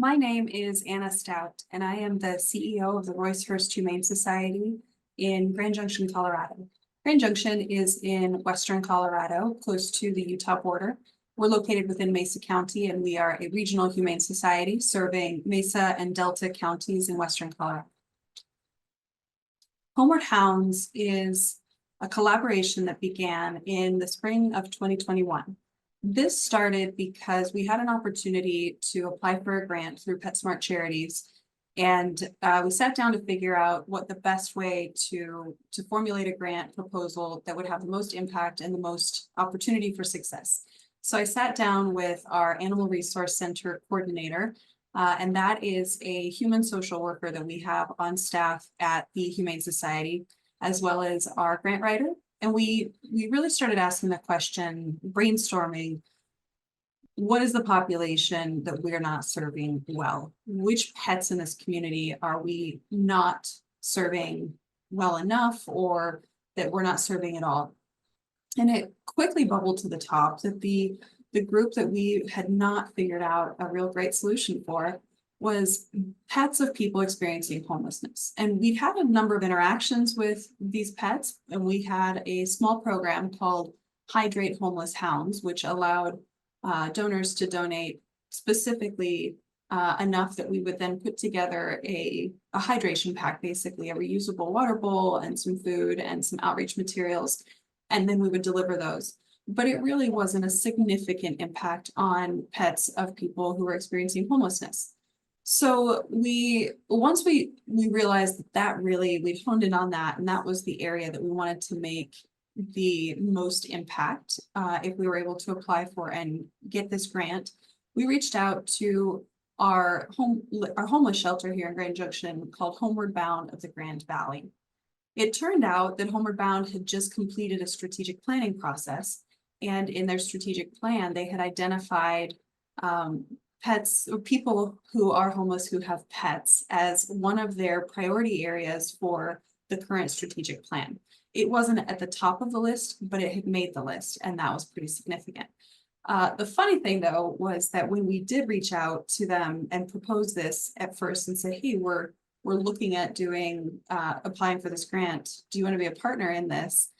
My name is Anna Stout, and I am the CEO of the Roice-Hurst Humane Society in Grand Junction, Colorado. Grand Junction is in western Colorado, close to the Utah border. We're located within Mesa County, and we are a regional humane society serving Mesa and Delta counties in western Colorado. Homeward Hounds is a collaboration that began in the spring of 2021. This started because we had an opportunity to apply for a grant through PetSmart Charities, and we sat down to figure out what the best way to formulate a grant proposal that would have the most impact and the most opportunity for success. So I sat down with our Animal Resource Center coordinator, and that is a human social worker that we have on staff at the Humane Society, as well as our grant writer. And we really started asking the question, brainstorming, what is the population that we're not serving well? Which pets in this community are we not serving well enough, or that we're not serving at all? And it quickly bubbled to the top that the group that we had not figured out a real great solution for was pets of people experiencing homelessness. And we had a number of interactions with these pets, and we had a small program called Hydrate Homeless Hounds, which allowed donors to donate specifically enough that we would then put together a hydration pack, basically a reusable water bowl and some food and some outreach materials, and then we would deliver those. But it really wasn't a significant impact on pets of people who were experiencing homelessness. So once we realized that really we've honed in on that, and that was the area that we wanted to make the most impact if we were able to apply for and get this grant. We reached out to our homeless shelter here in Grand Junction called Homeward Bound of the Grand Valley. It turned out that Homeward Bound had just completed a strategic planning process, and in their strategic plan they had identified pets or people who are homeless who have pets as one of their priority areas for the current strategic plan. It wasn't at the top of the list, but it had made the list, and that was pretty significant. The funny thing, though, was that when we did reach out to them and propose this at first and say, hey, we're looking at doing applying for this grant. Do you want to be a partner in this?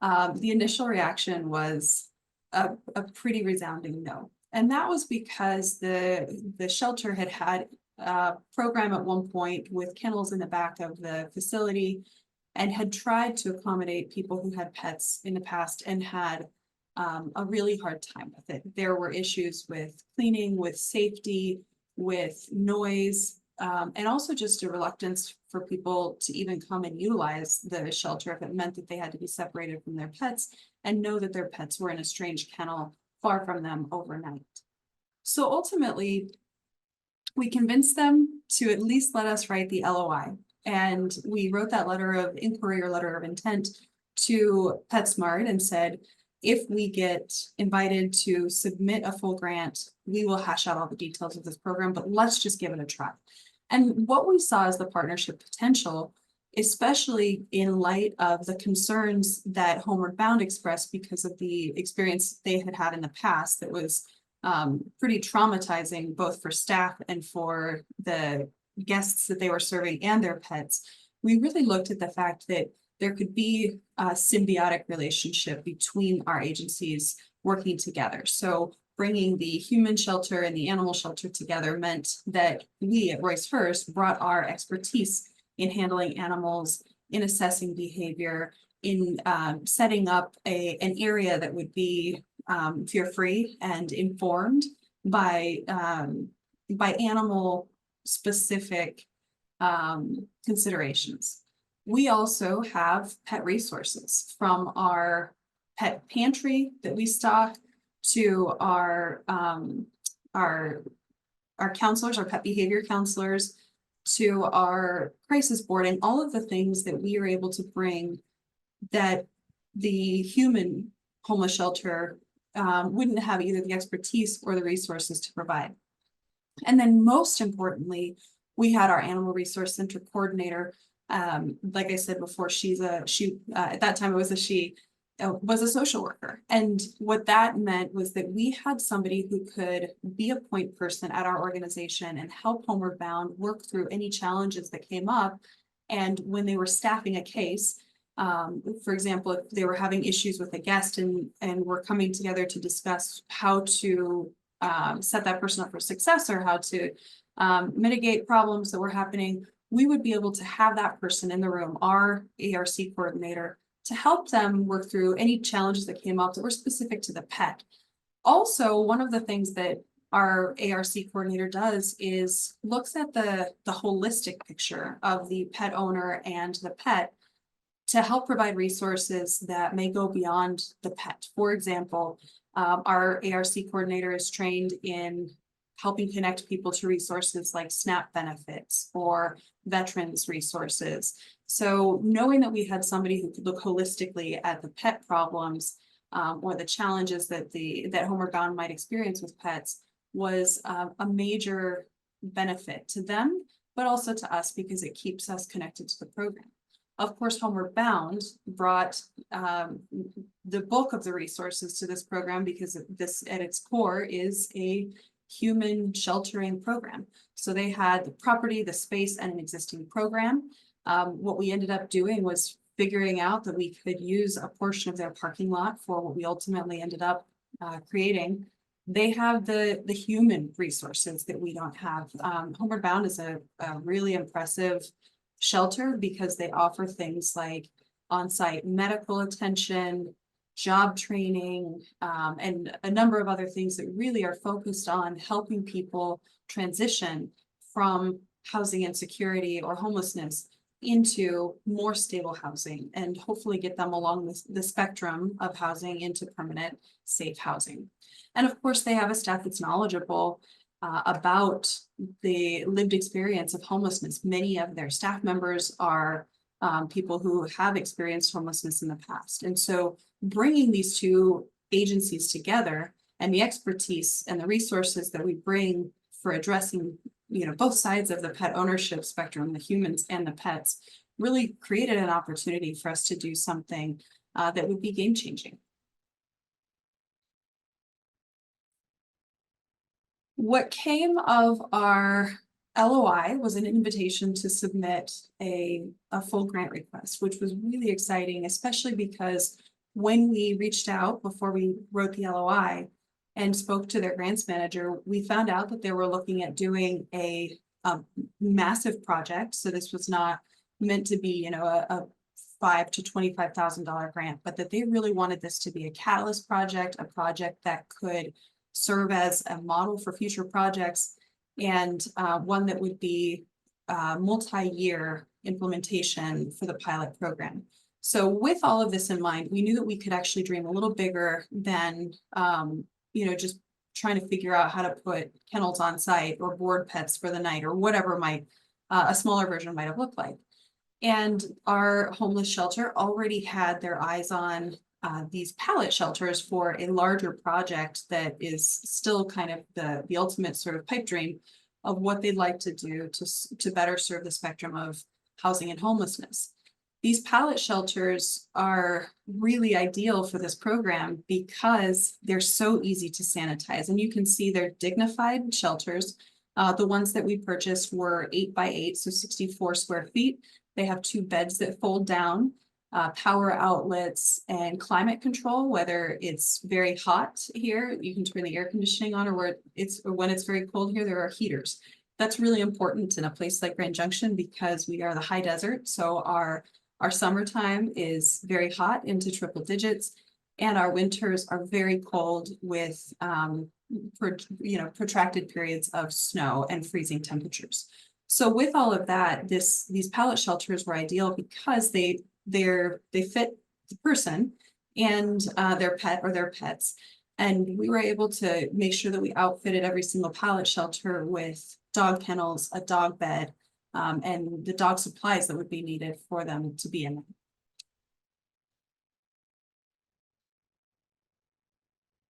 The initial reaction was a pretty resounding no. And that was because the shelter had a program at one point with kennels in the back of the facility and had tried to accommodate people who had pets in the past and had a really hard time with it. There were issues with cleaning, with safety, with noise, and also just a reluctance for people to even come and utilize the shelter if it meant that they had to be separated from their pets and know that their pets were in a strange kennel far from them overnight. So ultimately, we convinced them to at least let us write the LOI. And we wrote that letter of inquiry or letter of intent to PetSmart and said, if we get invited to submit a full grant, we will hash out all the details of this program, but let's just give it a try. And what we saw as the partnership potential, especially in light of the concerns that Homeward Bound expressed because of the experience they had had in the past that was pretty traumatizing both for staff and for the guests that they were serving and their pets. We really looked at the fact that there could be a symbiotic relationship between our agencies working together. So bringing the human shelter and the animal shelter together meant that we at Roice-Hurst brought our expertise in handling animals, in assessing behavior, in setting up an area that would be fear-free and informed by animal specific considerations. We also have pet resources, from our pet pantry that we stock to our counselors, our pet behavior counselors, to our crisis board, and all of the things that we are able to bring that the human homeless shelter wouldn't have either the expertise or the resources to provide. And then most importantly, we had our Animal Resource Center coordinator. Like I said before, at that time it was a she. was a social worker. And what that meant was that we had somebody who could be a point person at our organization and help Homeward Bound work through any challenges that came up. And when they were staffing a case, for example, if they were having issues with a guest and were coming together to discuss how to set that person up for success or how to mitigate problems that were happening, we would be able to have that person in the room, our ARC coordinator, to help them work through any challenges that came up that were specific to the pet. Also, one of the things that our ARC coordinator does is looks at the holistic picture of the pet owner and the pet to help provide resources that may go beyond the pet. For example, our ARC coordinator is trained in helping connect people to resources like SNAP benefits or veterans resources. So knowing that we had somebody who could look holistically at the pet problems or the challenges that Homeward Bound might experience with pets was a major benefit to them, but also to us because it keeps us connected to the program. Of course, Homeward Bound brought the bulk of the resources to this program because this at its core is a human sheltering program. So they had the property, the space, and an existing program. What we ended up doing was figuring out that we could use a portion of their parking lot for what we ultimately ended up creating. They have the human resources that we don't have. Homeward Bound is a really impressive shelter because they offer things like on-site medical attention, job training, and a number of other things that really are focused on helping people transition from housing insecurity or homelessness into more stable housing and hopefully get them along the spectrum of housing into permanent, safe housing. And of course, they have a staff that's knowledgeable about the lived experience of homelessness. Many of their staff members are people who have experienced homelessness in the past. And so bringing these two agencies together and the expertise and the resources that we bring for addressing, both sides of the pet ownership spectrum, the humans and the pets, really created an opportunity for us to do something that would be game-changing. What came of our LOI was an invitation to submit a full grant request, which was really exciting, especially because when we reached out before we wrote the LOI and spoke to their grants manager, we found out that they were looking at doing a massive project. So this was not meant to be, a $5,000 to $25,000 grant, but that they really wanted this to be a catalyst project, a project that could serve as a model for future projects, and one that would be multi-year implementation for the pilot program. So with all of this in mind, we knew that we could actually dream a little bigger than, just trying to figure out how to put kennels on site or board pets for the night or whatever a smaller version might have looked like. And our homeless shelter already had their eyes on these pallet shelters for a larger project that is still kind of the ultimate sort of pipe dream of what they'd like to do to better serve the spectrum of housing and homelessness. These pallet shelters are really ideal for this program because they're so easy to sanitize. And you can see they're Dignified shelters. The ones that we purchased were 8 by 8, so 64 square feet. They have 2 beds that fold down, power outlets, and climate control, whether it's very hot here, you can turn the air conditioning on, or when it's very cold here, there are heaters. That's really important in a place like Grand Junction because we are the high desert. So our summertime is very hot into triple digits, and our winters are very cold with protracted periods of snow and freezing temperatures. So with all of that, these pallet shelters were ideal because they fit the person and their pet or their pets. And we were able to make sure that we outfitted every single pallet shelter with dog kennels, a dog bed, and the dog supplies that would be needed for them to be in them.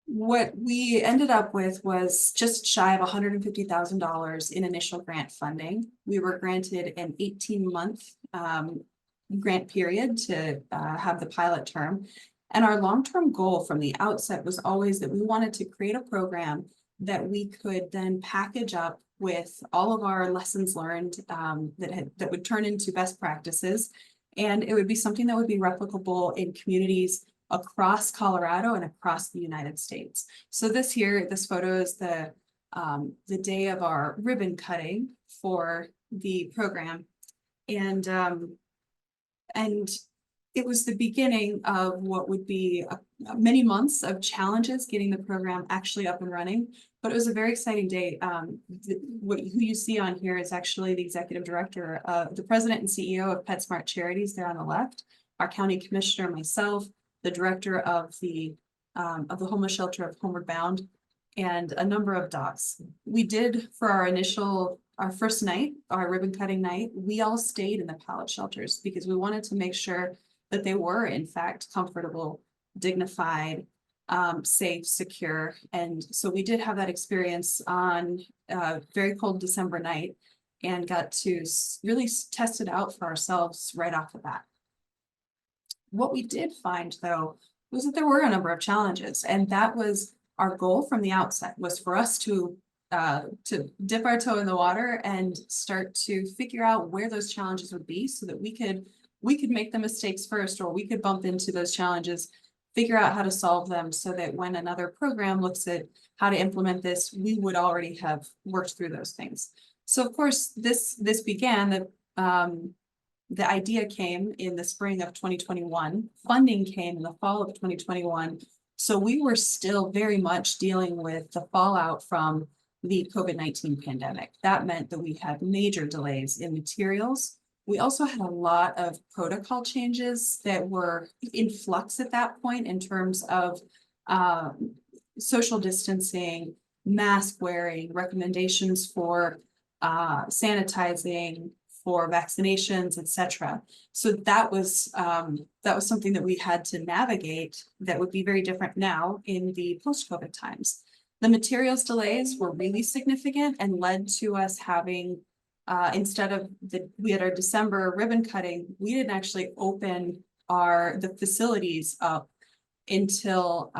What we ended up with was just shy of $150,000 in initial grant funding. We were granted an 18-month grant period to have the pilot term. And our long-term goal from the outset was always that we wanted to create a program that we could then package up with all of our lessons learned that would turn into best practices. And it would be something that would be replicable in communities across Colorado and across the United States. So this photo is the day of our ribbon cutting for the program. And it was the beginning of what would be many months of challenges getting the program actually up and running, but it was a very exciting day. Who you see on here is actually the executive director, the president and CEO of PetSmart Charities there on the left, our county commissioner, myself, the director of the homeless shelter of HomewardBound, and a number of dogs. We did for our first night, our ribbon cutting night, we all stayed in the pallet shelters because we wanted to make sure that they were in fact comfortable, dignified, safe, secure. And so we did have that experience on a very cold December night and got to really test it out for ourselves right off the bat. What we did find though, was that there were a number of challenges, and that was our goal from the outset, was for us to dip our toe in the water and start to figure out where those challenges would be so that we could make the mistakes first, or we could bump into those challenges, figure out how to solve them so that when another program looks at how to implement this, we would already have worked through those things. So of course, this began, the idea came in the spring of 2021, funding came in the fall of 2021. So we were still very much dealing with the fallout from the COVID-19 pandemic. That meant that we had major delays in materials. We also had a lot of protocol changes that were in flux at that point in terms of social distancing, mask wearing, recommendations for sanitizing, for vaccinations, etc. So that was something that we had to navigate that would be very different now in the post-COVID times. The materials delays were really significant and led to us having, instead of we had our December ribbon cutting, we didn't actually open the facilities up until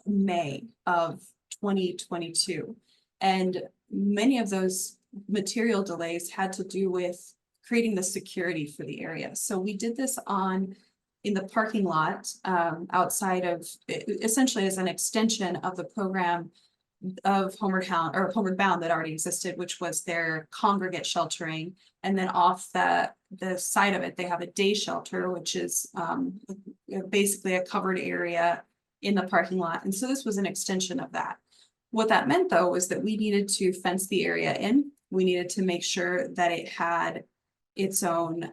May of 2022. And many of those material delays had to do with creating the security for the area. So we did this in the parking lot outside of, essentially as an extension of the program of HomewardBound that already existed, which was their congregate sheltering. And then off the side of it, they have a day shelter, which is basically a covered area in the parking lot. And so this was an extension of that. What that meant though, was that we needed to fence the area in. We needed to make sure that it had its own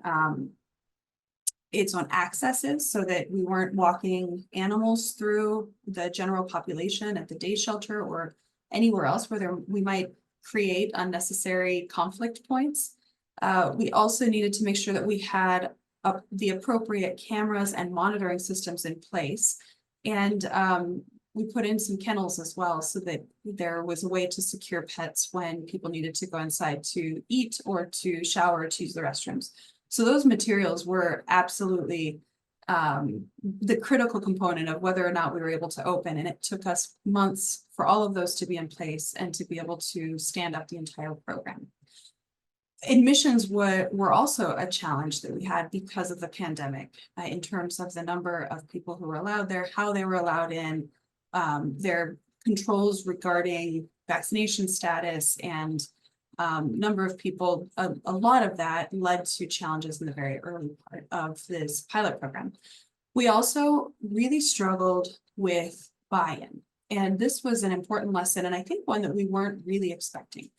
accesses so that we weren't walking animals through the general population at the day shelter or anywhere else where we might create unnecessary conflict points. We also needed to make sure that we had the appropriate cameras and monitoring systems in place. And we put in some kennels as well so that there was a way to secure pets when people needed to go inside to eat or to shower or to use the restrooms. So those materials were absolutely the critical component of whether or not we were able to open. And it took us months for all of those to be in place and to be able to stand up the entire program. Admissions were also a challenge that we had because of the pandemic in terms of the number of people who were allowed there, how they were allowed in, their controls regarding vaccination status and number of people. A lot of that led to challenges in the very early part of this pilot program. We also really struggled with buy-in, and this was an important lesson, and I think one that we weren't really expecting.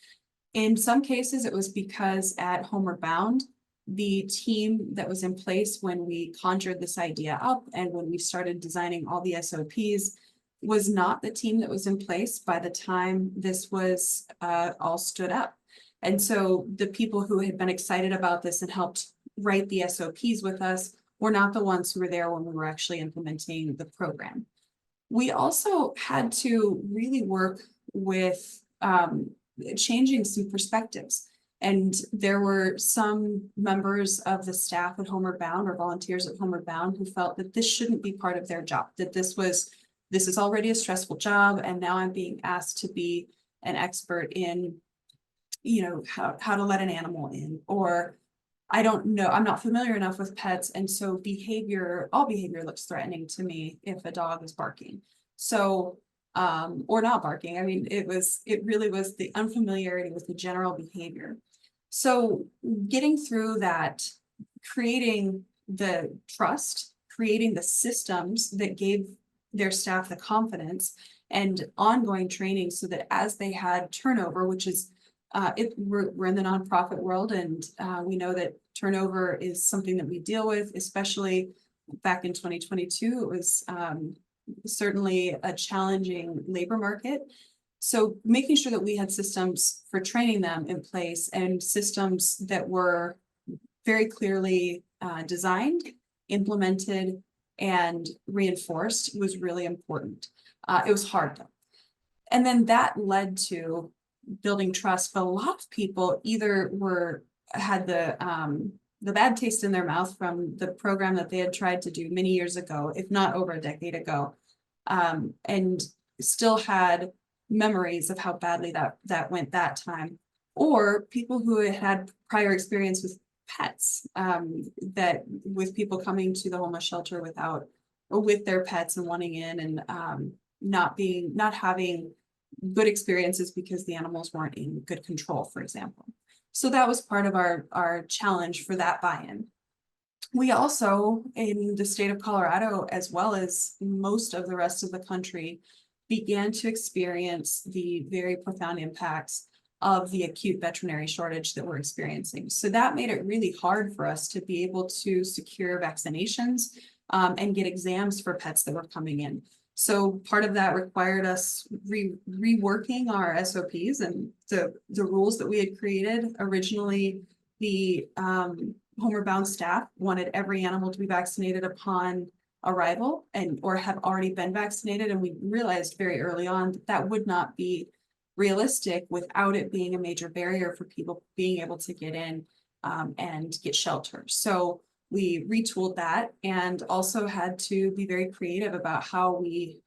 In some cases, it was because at HomewardBound, the team that was in place when we conjured this idea up and when we started designing all the SOPs was not the team that was in place by the time this was all stood up. And so the people who had been excited about this and helped write the SOPs with us were not the ones who were there when we were actually implementing the program. We also had to really work with changing some perspectives. And there were some members of the staff at Homeward Bound or volunteers at Homeward Bound who felt that this shouldn't be part of their job, that this is already a stressful job, and now I'm being asked to be an expert in, how to let an animal in, or I don't know, I'm not familiar enough with pets, and so all behavior looks threatening to me if a dog is barking. So, or not barking. I mean, it really was the unfamiliarity with the general behavior. So getting through that, creating the trust, creating the systems that gave their staff the confidence and ongoing training so that as they had turnover, which is we're in the nonprofit world, and we know that turnover is something that we deal with, especially back in 2022. It was certainly a challenging labor market. So making sure that we had systems for training them in place, and systems that were very clearly designed, implemented, and reinforced was really important. It was hard though. And then that led to building trust, but a lot of people either had the bad taste in their mouth from the program that they had tried to do many years ago, if not over a decade ago, and still had memories of how badly that went that time, or people who had prior experience with pets, that with people coming to the homeless shelter with their pets and wanting in, and not having good experiences because the animals weren't in good control, for example. So that was part of our challenge for that buy-in. We also, in the state of Colorado, as well as most of the rest of the country, began to experience the very profound impacts of the acute veterinary shortage that we're experiencing. So that made it really hard for us to be able to secure vaccinations and get exams for pets that were coming in. So part of that required us reworking our SOPs and the rules that we had created. Originally, the Homeward Bound staff wanted every animal to be vaccinated upon arrival or have already been vaccinated. And we realized very early on that would not be realistic without it being a major barrier for people being able to get in and get shelter. So we retooled that, and also had to be very creative about how we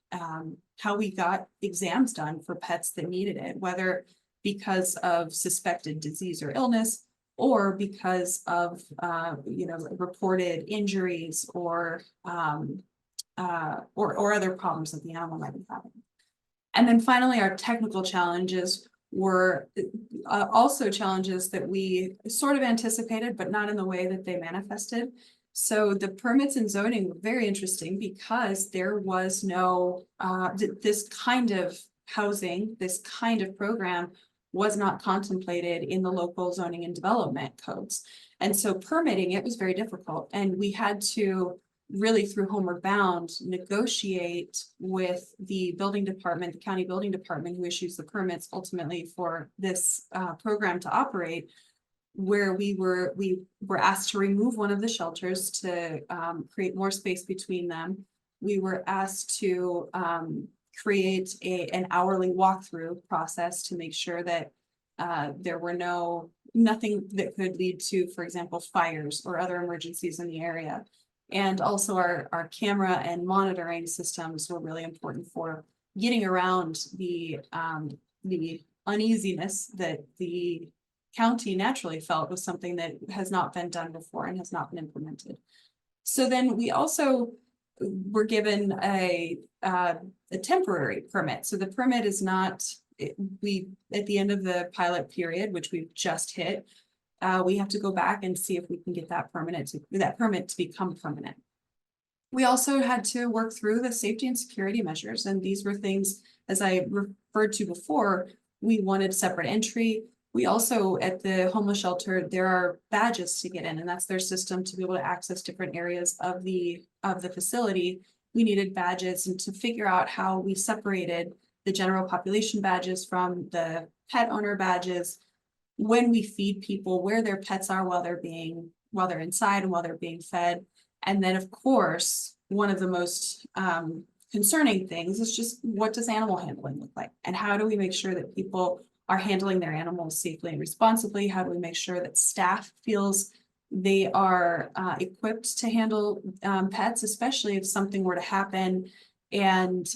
got exams done for pets that needed it, whether because of suspected disease or illness, or because of reported injuries or other problems that the animal might be having. And then finally, our technical challenges were also challenges that we sort of anticipated, but not in the way that they manifested. So the permits and zoning were very interesting because there was no, this kind of housing, this kind of program was not contemplated in the local zoning and development codes. And so permitting it was very difficult. And we had to really, through Homeward Bound, negotiate with the building department, the county building department, who issues the permits ultimately for this program to operate, where we were asked to remove one of the shelters to create more space between them. We were asked to create an hourly walkthrough process to make sure that there were nothing that could lead to, for example, fires or other emergencies in the area. And also our camera and monitoring systems were really important for getting around the uneasiness that the county naturally felt was something that has not been done before and has not been implemented. So then we also were given a temporary permit. So the permit is not, at the end of the pilot period, which we've just hit, we have to go back and see if we can get that permit to become permanent. We also had to work through the safety and security measures. And these were things, as I referred to before, we wanted separate entry. We also, at the homeless shelter, there are badges to get in, and that's their system to be able to access different areas of the facility. We needed badges, and to figure out how we separated the general population badges from the pet owner badges, when we feed people, where their pets are while they're inside and while they're being fed. And then, of course, one of the most concerning things is just, what does animal handling look like? And how do we make sure that people are handling their animals safely and responsibly? How do we make sure that staff feels they are equipped to handle pets, especially if something were to happen? And,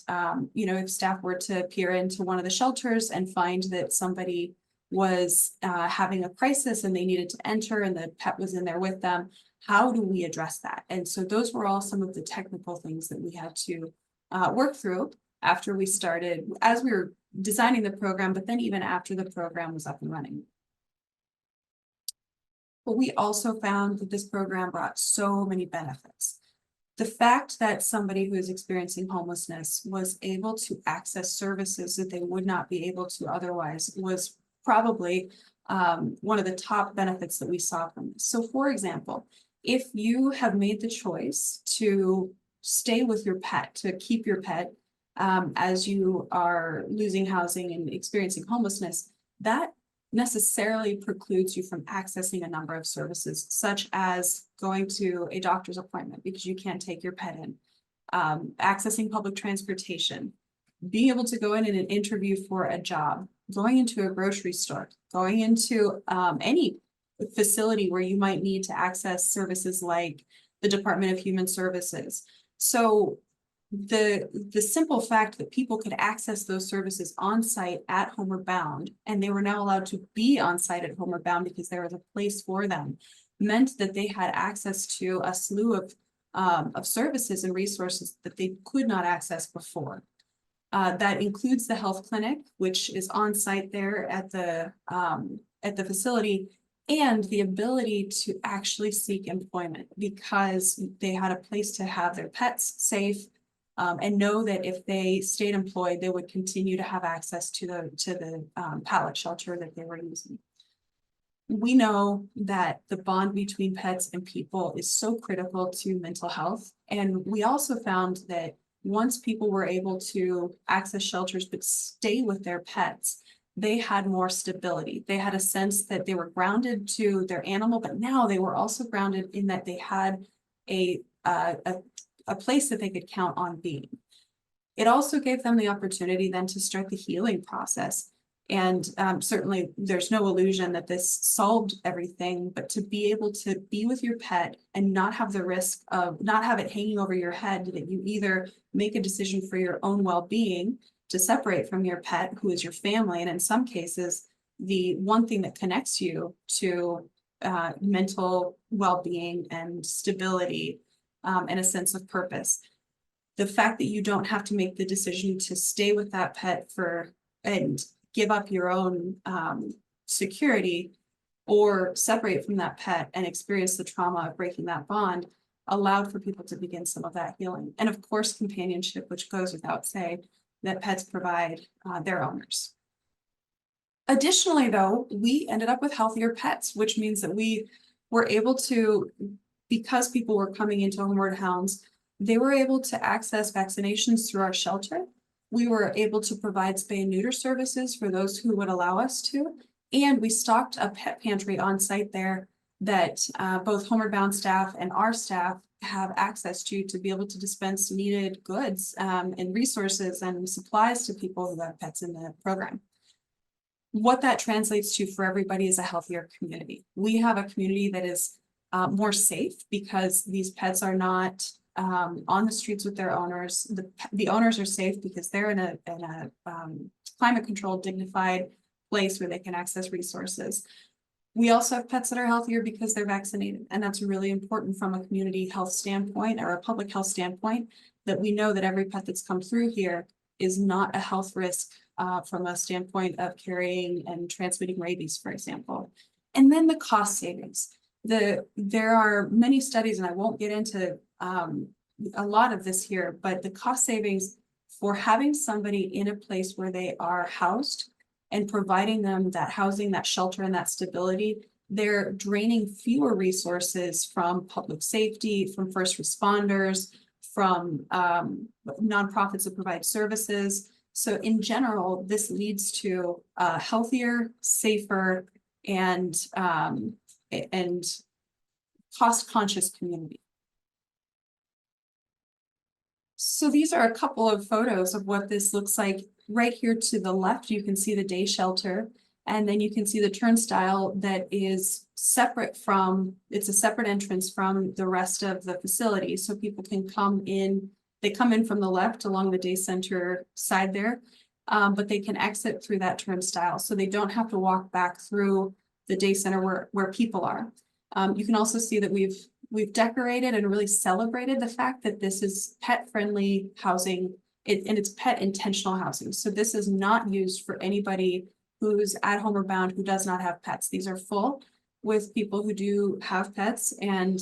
if staff were to peer into one of the shelters and find that somebody was having a crisis and they needed to enter and the pet was in there with them, how do we address that? And so those were all some of the technical things that we had to work through after we started, as we were designing the program, but then even after the program was up and running. But we also found that this program brought so many benefits. The fact that somebody who is experiencing homelessness was able to access services that they would not be able to otherwise was probably one of the top benefits that we saw from this. So for example, if you have made the choice to stay with your pet, to keep your pet as you are losing housing and experiencing homelessness, that necessarily precludes you from accessing a number of services, such as going to a doctor's appointment because you can't take your pet in, accessing public transportation, being able to go in and interview for a job, going into a grocery store, going into any facility where you might need to access services like the Department of Human Services. So the simple fact that people could access those services on site at Homeward Bound, and they were now allowed to be on site at Homeward Bound because there was a place for them, meant that they had access to a slew of services and resources that they could not access before. That includes the health clinic, which is on site there at the facility, and the ability to actually seek employment because they had a place to have their pets safe, and know that if they stayed employed, they would continue to have access to the pallet shelter that they were using. We know that the bond between pets and people is so critical to mental health. And we also found that once people were able to access shelters but stay with their pets, they had more stability. They had a sense that they were grounded to their animal, but now they were also grounded in that they had a place that they could count on being. It also gave them the opportunity then to start the healing process. And certainly there's no illusion that this solved everything, but to be able to be with your pet and not have the risk of not have it hanging over your head that you either make a decision for your own well-being to separate from your pet, who is your family, and in some cases, the one thing that connects you to mental well-being and stability and a sense of purpose. The fact that you don't have to make the decision to stay with that pet and give up your own security or separate from that pet and experience the trauma of breaking that bond allowed for people to begin some of that healing. And of course, companionship, which goes without saying, that pets provide their owners. Additionally, though, we ended up with healthier pets, which means that we were able to, because people were coming into Homeward Hounds, they were able to access vaccinations through our shelter. We were able to provide spay and neuter services for those who would allow us to. And we stocked a pet pantry on site there that both Homeward Bound staff and our staff have access to be able to dispense needed goods and resources and supplies to people who have pets in the program. What that translates to for everybody is a healthier community. We have a community that is more safe because these pets are not on the streets with their owners. The owners are safe because they're in a climate controlled, dignified place where they can access resources. We also have pets that are healthier because they're vaccinated. And that's really important from a community health standpoint or a public health standpoint, that we know that every pet that's come through here is not a health risk from a standpoint of carrying and transmitting rabies, for example. And then the cost savings. There are many studies, and I won't get into a lot of this here, but the cost savings for having somebody in a place where they are housed and providing them that housing, that shelter, and that stability, they're draining fewer resources from public safety, from first responders, from nonprofits that provide services. So in general, this leads to a healthier, safer, and cost-conscious community. So these are a couple of photos of what this looks like. Right here to the left, you can see the day shelter. And then you can see the turnstile that is separate from, it's a separate entrance from the rest of the facility. So people can come in, they come in from the left along the day center side there, but they can exit through that turnstile. So they don't have to walk back through the day center where people are. You can also see that we've decorated and really celebrated the fact that this is pet-friendly housing, and it's pet intentional housing. So this is not used for anybody who's at HomewardBound who does not have pets. These are full with people who do have pets. And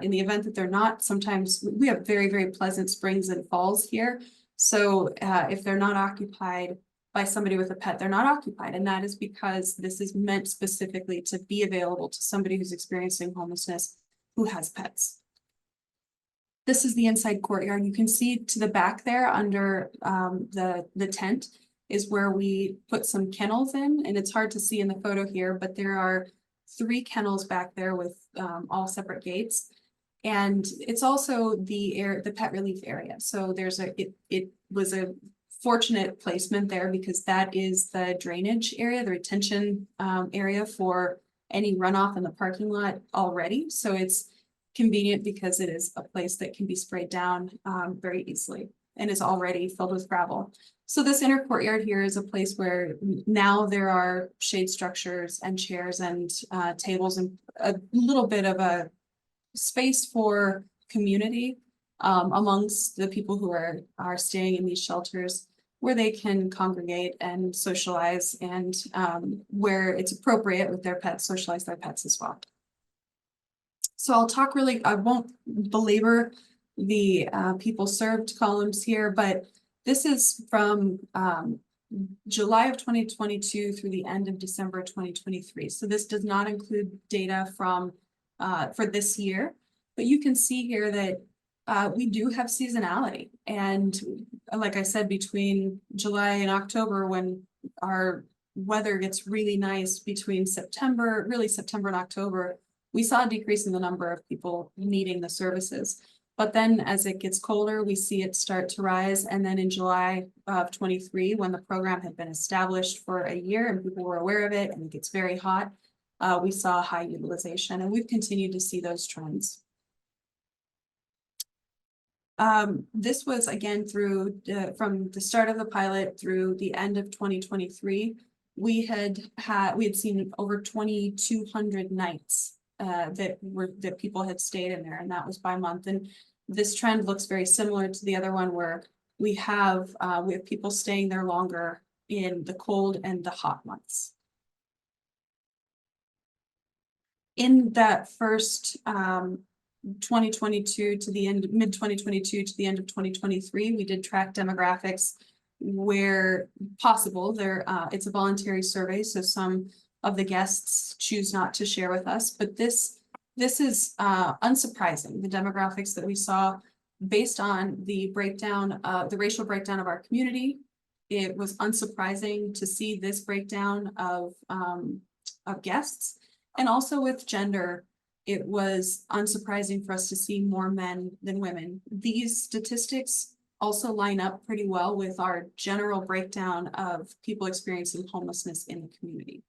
in the event that they're not, sometimes we have very, very pleasant springs and falls here. So if they're not occupied by somebody with a pet, they're not occupied. And that is because this is meant specifically to be available to somebody who's experiencing homelessness who has pets. This is the inside courtyard. You can see to the back there under the tent is where we put some kennels in, and it's hard to see in the photo here, but there are 3 kennels back there with all separate gates. And it's also the pet relief area. So there's it was a fortunate placement there because that is the drainage area, the retention area for any runoff in the parking lot already. So it's convenient because it is a place that can be sprayed down very easily and is already filled with gravel. So this inner courtyard here is a place where now there are shade structures and chairs and tables and a little bit of a space for community amongst the people who are staying in these shelters, where they can congregate and socialize, and where it's appropriate with their pets, socialize their pets as well. So I'll talk I won't belabor the people served columns here, but this is from July of 2022 through the end of December 2023. So this does not include data from for this year, but you can see here that we do have seasonality. And like I said, between July and October, when our weather gets really nice, between September and October, we saw a decrease in the number of people needing the services. But then as it gets colder, we see it start to rise. And then in July of 23, when the program had been established for a year and people were aware of it and it gets very hot, we saw high utilization, and we've continued to see those trends. This was again through from the start of the pilot through the end of 2023. We had seen over 2,200 nights that people had stayed in there, and that was by month. And this trend looks very similar to the other one, where we have people staying there longer in the cold and the hot months. In that first 2022 to the end, mid 2022 to the end of 2023, we did track demographics where possible. It's a voluntary survey, so some of the guests choose not to share with us, but this is unsurprising. The demographics that we saw based on the breakdown, the racial breakdown of our community, it was unsurprising to see this breakdown of guests. And also with gender, it was unsurprising for us to see more men than women. These statistics also line up pretty well with our general breakdown of people experiencing homelessness in the community.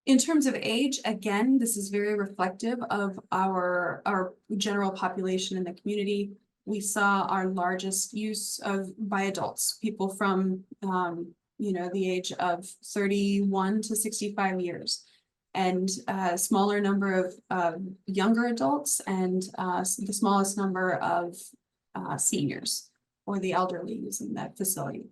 In terms of age, again, this is very reflective of our general population in the community. We saw our largest use by adults, people from the age of 31 to 65 years, and a smaller number of younger adults, and the smallest number of seniors or the elderly using that facility.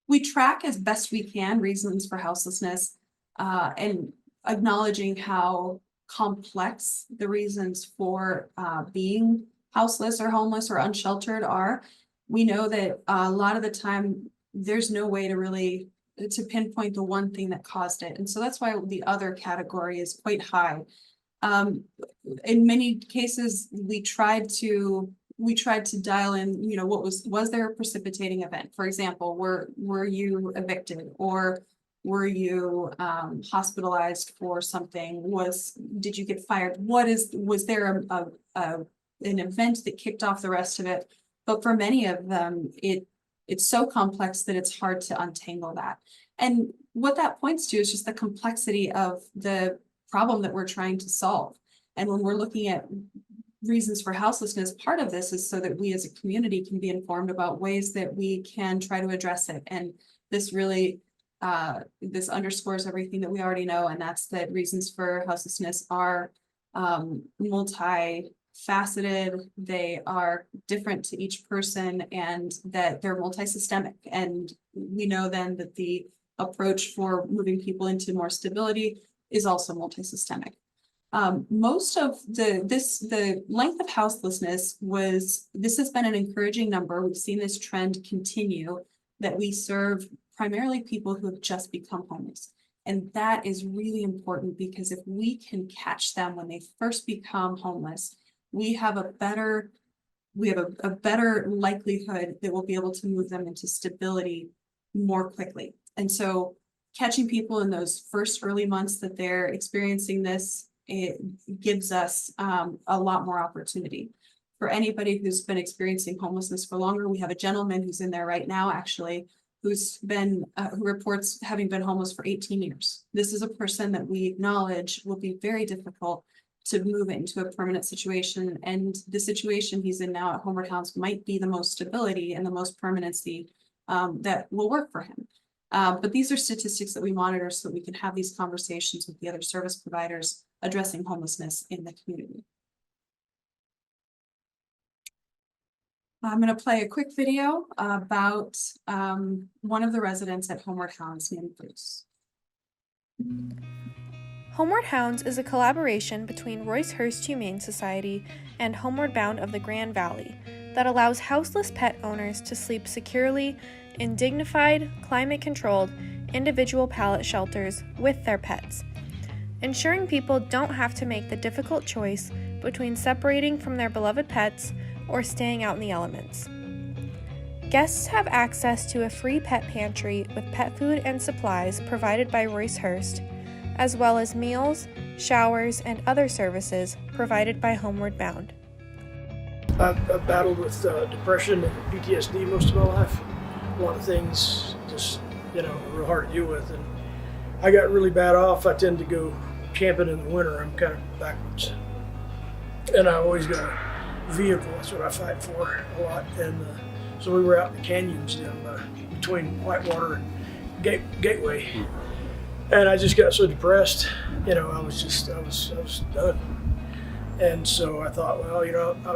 We track as best we can reasons for houselessness and acknowledging how complex the reasons for being houseless or homeless or unsheltered are. We know that a lot of the time there's no way to pinpoint the one thing that caused it. And so that's why the other category is quite high. In many cases, we tried to dial in, what was there a precipitating event? For example, were you evicted, or were you hospitalized for something? Did you get fired? Was there an event that kicked off the rest of it? But for many of them, it it's so complex that it's hard to untangle that. And what that points to is just the complexity of the problem that we're trying to solve. And when we're looking at reasons for houselessness, part of this is so that we as a community can be informed about ways that we can try to address it. And this really, this underscores everything that we already know, and that's that reasons for houselessness are multifaceted, they are different to each person, and that they're multi-systemic. And we know then that the approach for moving people into more stability is also multi-systemic. Most of the length of houselessness this has been an encouraging number. We've seen this trend continue, that we serve primarily people who have just become homeless. And that is really important, because if we can catch them when they first become homeless, we have a better likelihood that we'll be able to move them into stability more quickly. And so catching people in those first early months that they're experiencing this, it gives us a lot more opportunity. For anybody who's been experiencing homelessness for longer, we have a gentleman who's in there right now, actually, who's been who reports having been homeless for 18 years. This is a person that we acknowledge will be very difficult to move into a permanent situation, and the situation he's in now at Homeward Hounds might be the most stability and the most permanency that will work for him. But these are statistics that we monitor so that we can have these conversations with the other service providers addressing homelessness in the community. I'm going to play a quick video about one of the residents at Homeward Hounds named Bruce. Homeward Hounds is a collaboration between Roice-Hurst Humane Society and HomewardBound of the Grand Valley that allows houseless pet owners to sleep securely in dignified, climate-controlled, individual pallet shelters with their pets, ensuring people don't have to make the difficult choice between separating from their beloved pets or staying out in the elements. Guests have access to a free pet pantry with pet food and supplies provided by Roice-Hurst, as well as meals, showers, and other services provided by HomewardBound. I've battled with depression and PTSD most of my life. A lot of things just, real hard to deal with. And I got really bad off. I tend to go camping in the winter. I'm kind of backwards. And I always got a vehicle. That's what I fight for a lot. And so we were out in the canyons down between Whitewater and Gateway. And I just got so depressed. I was done. And so I thought, well,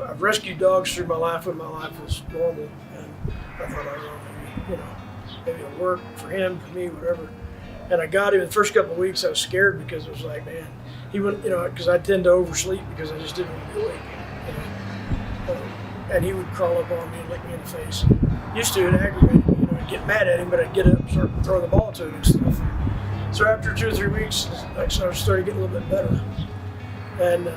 I've rescued dogs through my life when my life was normal. And I thought, maybe it'll work for him, for me, whatever. And I got him. In the first couple of weeks, I was scared because it was like, man, he wouldn't, because I tend to oversleep because I just didn't want to be awake. And he would crawl up on me and lick me in the face. Used to, it aggravated me. I'd get mad at him, but I'd get up and start throwing the ball to him and stuff. So after 2 or 3 weeks, I started getting a little bit better. And,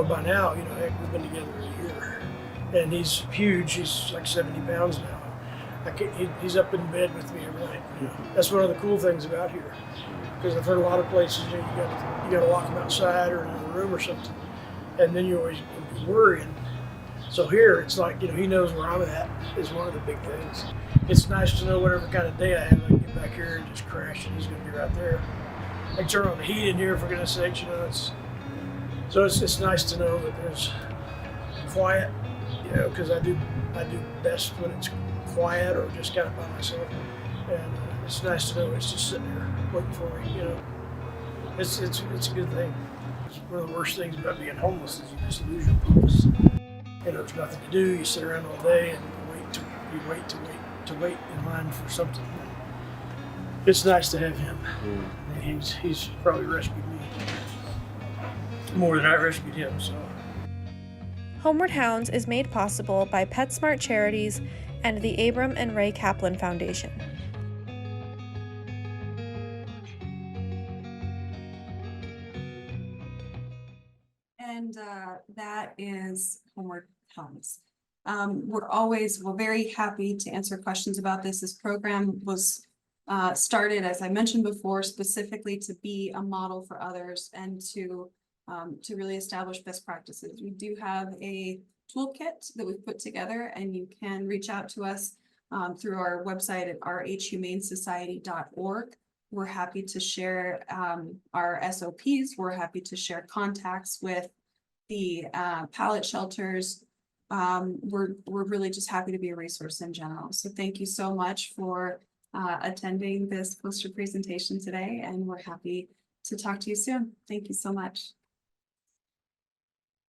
by now, heck, we've been together a year. And he's huge. He's like 70 pounds now. He's up in bed with me every night. That's one of the cool things about here. Because I've heard a lot of places, you got to lock him outside or in a room or something. And then you always be worrying. So here, it's like, he knows where I'm at is one of the big things. It's nice to know whatever kind of day I have, I can get back here and just crash, and he's going to be right there. I can turn on the heat in here, for goodness sakes, So it's nice to know that there's quiet, because I do best when it's quiet or just kind of by myself. And it's nice to know it's just sitting there waiting for me, It's a good thing. One of the worst things about being homeless is you just lose your purpose. There's nothing to do. You sit around all day and wait in line for something. It's nice to have him. And he's probably rescued me more than I rescued him. So. Homeward Hounds is made possible by PetSmart Charities and the Abram and Ray Kaplan Foundation. And that is Homeward Hounds. We're very happy to answer questions about this. This program was started, as I mentioned before, specifically to be a model for others and to really establish best practices. We do have a toolkit that we've put together, and you can reach out to us through our website at rhumanesociety.org. We're happy to share our SOPs. We're happy to share contacts with the pallet shelters. We're really just happy to be a resource in general. So thank you so much for attending this poster presentation today, and we're happy to talk to you soon. Thank you so much.